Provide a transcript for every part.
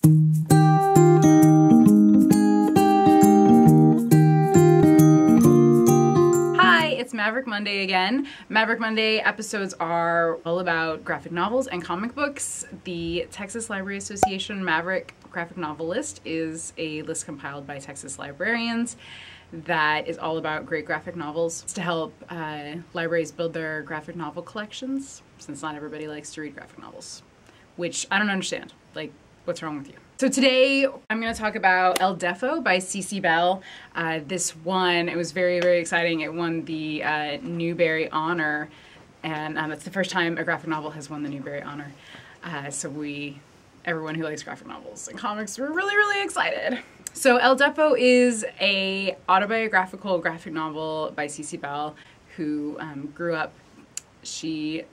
It's Maverick Monday again. Maverick Monday episodes are all about graphic novels and comic books. The Texas Library Association Maverick Graphic Novel List is a list compiled by Texas librarians that is all about great graphic novels. It's to help libraries build their graphic novel collections, since not everybody likes to read graphic novels, which I don't understand. Like, what's wrong with you? So today I'm going to talk about El Deafo by CeCe Bell. This one, it was very, very exciting. It won the Newbery Honor, and it's the first time a graphic novel has won the Newbery Honor. Everyone who likes graphic novels and comics, were really, really excited. So El Deafo is a autobiographical graphic novel by CeCe Bell, who grew up. She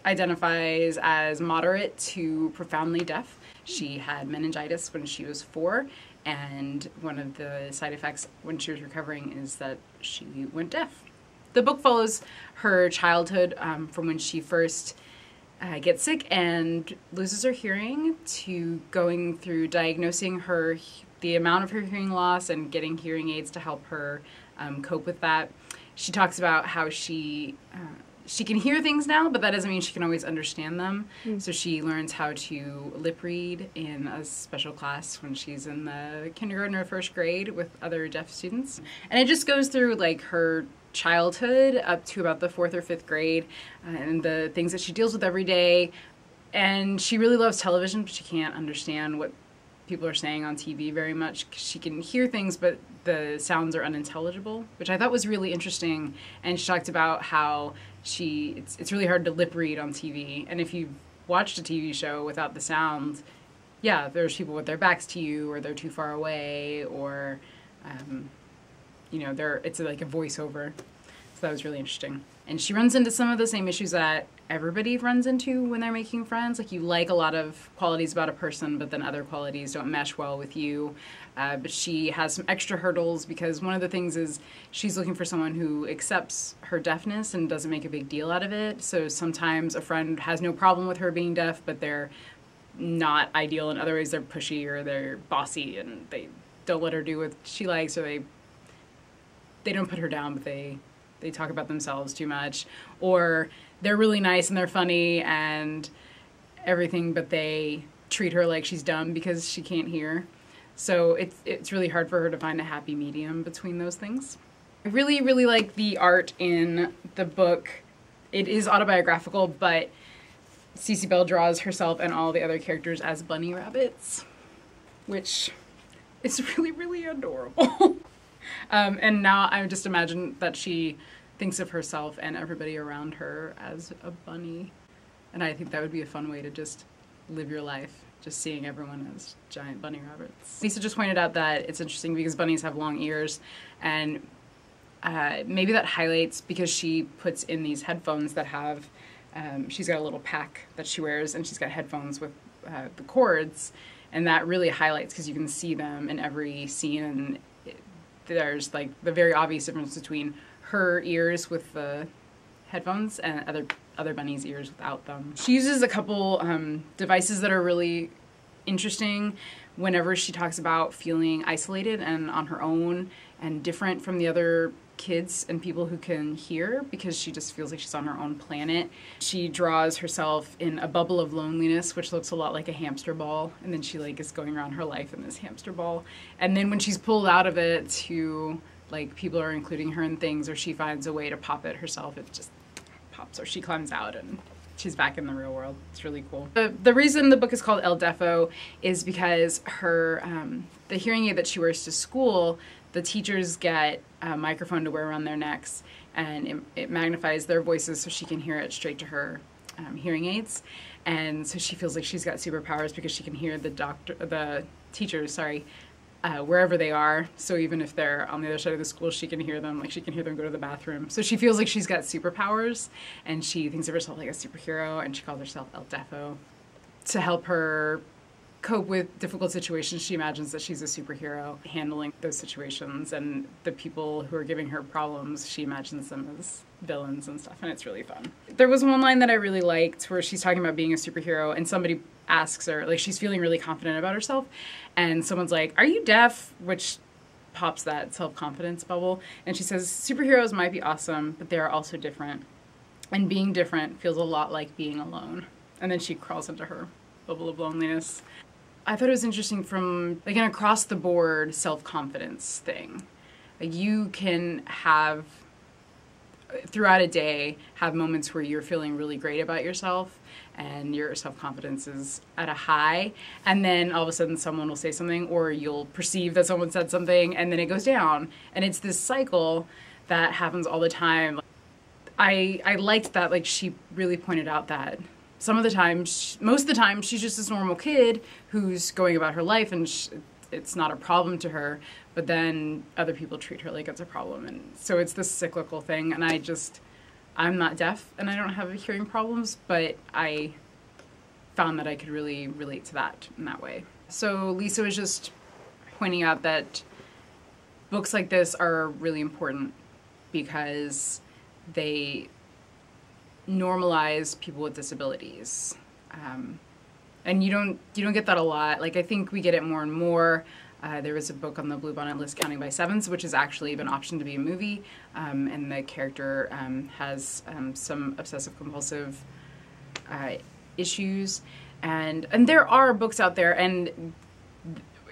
identifies as moderate to profoundly deaf. She had meningitis when she was 4, and one of the side effects when she was recovering is that she went deaf. The book follows her childhood from when she first gets sick and loses her hearing to going through diagnosing the amount of her hearing loss and getting hearing aids to help her cope with that. She talks about how she can hear things now, but that doesn't mean she can always understand them. So she learns how to lip read in a special class when she's in the kindergarten or first grade with other deaf students. And it just goes through like her childhood up to about the 4th or 5th grade and the things that she deals with every day. And she really loves television, but she can't understand what people are saying on TV very much. She can hear things, but the sounds are unintelligible, which I thought was really interesting. And she talked about how it's really hard to lip read on TV. And if you've watched a TV show without the sound, yeah, there's people with their backs to you, or they're too far away, or, it's like a voiceover. So that was really interesting. And she runs into some of the same issues that everybody runs into when they're making friends. Like, you like a lot of qualities about a person, but then other qualities don't mesh well with you. But she has some extra hurdles because one of the things is she's looking for someone who accepts her deafness and doesn't make a big deal out of it. So sometimes a friend has no problem with her being deaf, but they're not ideal in other ways. They're pushy or they're bossy and they don't let her do what she likes, or they don't put her down, but they talk about themselves too much, or they're really nice and they're funny and everything, but they treat her like she's dumb because she can't hear. So it's really hard for her to find a happy medium between those things. I really, really like the art in the book. It is autobiographical, but CeCe Bell draws herself and all the other characters as bunny rabbits, which is really, really adorable. And now I just imagine that she thinks of herself and everybody around her as a bunny. And I think that would be a fun way to just live your life, just seeing everyone as giant bunny rabbits. Lisa just pointed out that it's interesting because bunnies have long ears, and maybe that highlights because she puts in these headphones that have, she's got a little pack that she wears, and she's got headphones with the cords, and that really highlights because you can see them in every scene, and there's like the very obvious difference between her ears with the headphones and other bunnies' ears without them. She uses a couple devices that are really interesting whenever she talks about feeling isolated and on her own and different from the other kids and people who can hear, because she just feels like she's on her own planet. She draws herself in a bubble of loneliness, which looks a lot like a hamster ball, and then she like is going around her life in this hamster ball. And then when she's pulled out of it to, like, people are including her in things, or she finds a way to pop it herself, it just pops, or she climbs out and she's back in the real world. It's really cool. The reason the book is called El Deafo is because her the hearing aid that she wears to school, the teachers get a microphone to wear around their necks, and it magnifies their voices so she can hear it straight to her hearing aids. And so she feels like she's got superpowers because she can hear the teachers, wherever they are. So even if they're on the other side of the school, she can hear them. Like, she can hear them go to the bathroom. So she feels like she's got superpowers, and she thinks of herself like a superhero, and she calls herself El Deafo to help her cope with difficult situations, she imagines that she's a superhero handling those situations, and the people who are giving her problems, she imagines them as villains and stuff, and it's really fun. There was one line that I really liked where she's talking about being a superhero, and somebody asks her, like, she's feeling really confident about herself, and someone's like, "Are you deaf?" Which pops that self-confidence bubble, and she says, "Superheroes might be awesome, but they are also different, and being different feels a lot like being alone." And then she crawls into her bubble of loneliness. I thought it was interesting from like an across-the-board self-confidence thing. Like, you can have, throughout a day, have moments where you're feeling really great about yourself and your self-confidence is at a high, and then all of a sudden someone will say something, or you'll perceive that someone said something, and then it goes down. And it's this cycle that happens all the time. I liked that, like, she really pointed out that some of the time, most of the time, she's just this normal kid who's going about her life, and it's not a problem to her, but then other people treat her like it's a problem. And so it's this cyclical thing, and I'm not deaf, and I don't have hearing problems, but I found that I could really relate to that in that way. So Lisa was just pointing out that books like this are really important because they normalize people with disabilities, and you don't get that a lot. Like, I think we get it more and more. There was a book on the Bluebonnet list, Counting by Sevens, which has actually been optioned to be a movie, and the character has some obsessive compulsive issues, and there are books out there, and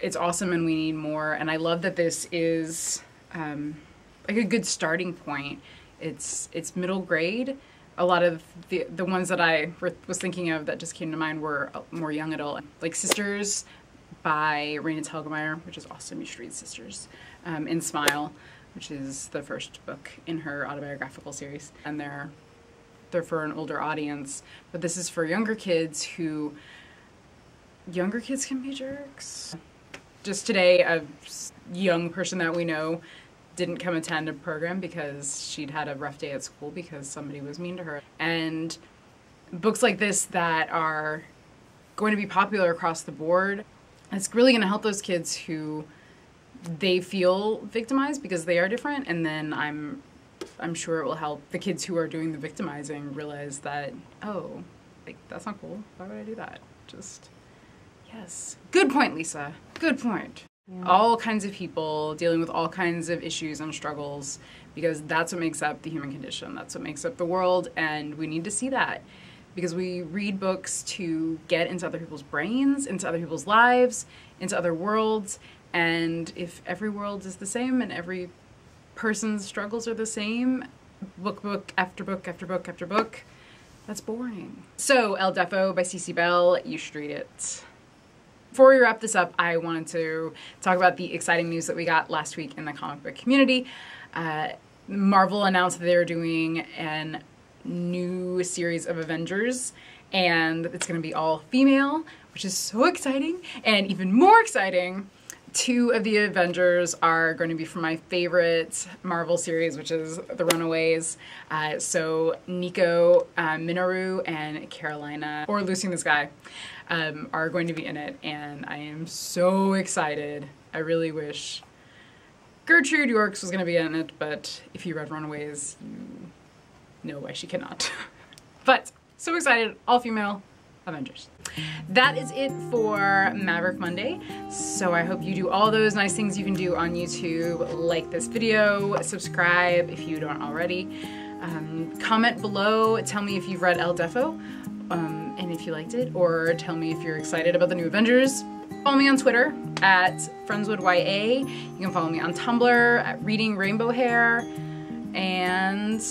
it's awesome, and we need more. And I love that this is like a good starting point. It's middle grade. A lot of the ones that I was thinking of that just came to mind were more young adult, like Sisters by Raina Telgemeier, which is awesome. You should read Sisters, and Smile, which is the first book in her autobiographical series. And they're for an older audience, but this is for younger kids younger kids can be jerks. Just today, a young person that we know didn't come attend a program because she'd had a rough day at school because somebody was mean to her. And books like this that are going to be popular across the board, it's really going to help those kids who they feel victimized because they are different, and then I'm sure it will help the kids who are doing the victimizing realize that, oh, like, that's not cool. Why would I do that? Just, yes. Good point, Lisa. Good point. Yeah. All kinds of people dealing with all kinds of issues and struggles, because that's what makes up the human condition. That's what makes up the world, and we need to see that. Because we read books to get into other people's brains, into other people's lives, into other worlds, and if every world is the same and every person's struggles are the same, book after book after book after book, that's boring. So, El Defo by CC Bell, you should read it. Before we wrap this up, I wanted to talk about the exciting news that we got last week in the comic book community. Marvel announced that they were doing a new series of Avengers, and it's going to be all female, which is so exciting. And even more exciting, 2 of the Avengers are going to be from my favorite Marvel series, which is The Runaways. So Nico Minoru and Carolina, or Lucy in the Sky, are going to be in it, and I am so excited. I really wish Gertrude Yorks was going to be in it, but if you read Runaways, you know why she cannot. But so excited, all female Avengers. That is it for Maverick Monday. So I hope you do all those nice things you can do on YouTube. Like this video, subscribe if you don't already. Comment below, tell me if you've read El Defo, and if you liked it, or tell me if you're excited about the new Avengers. Follow me on Twitter at FriendswoodYA. You can follow me on Tumblr at Reading Rainbow Hair, and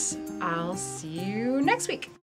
I'll see you next week.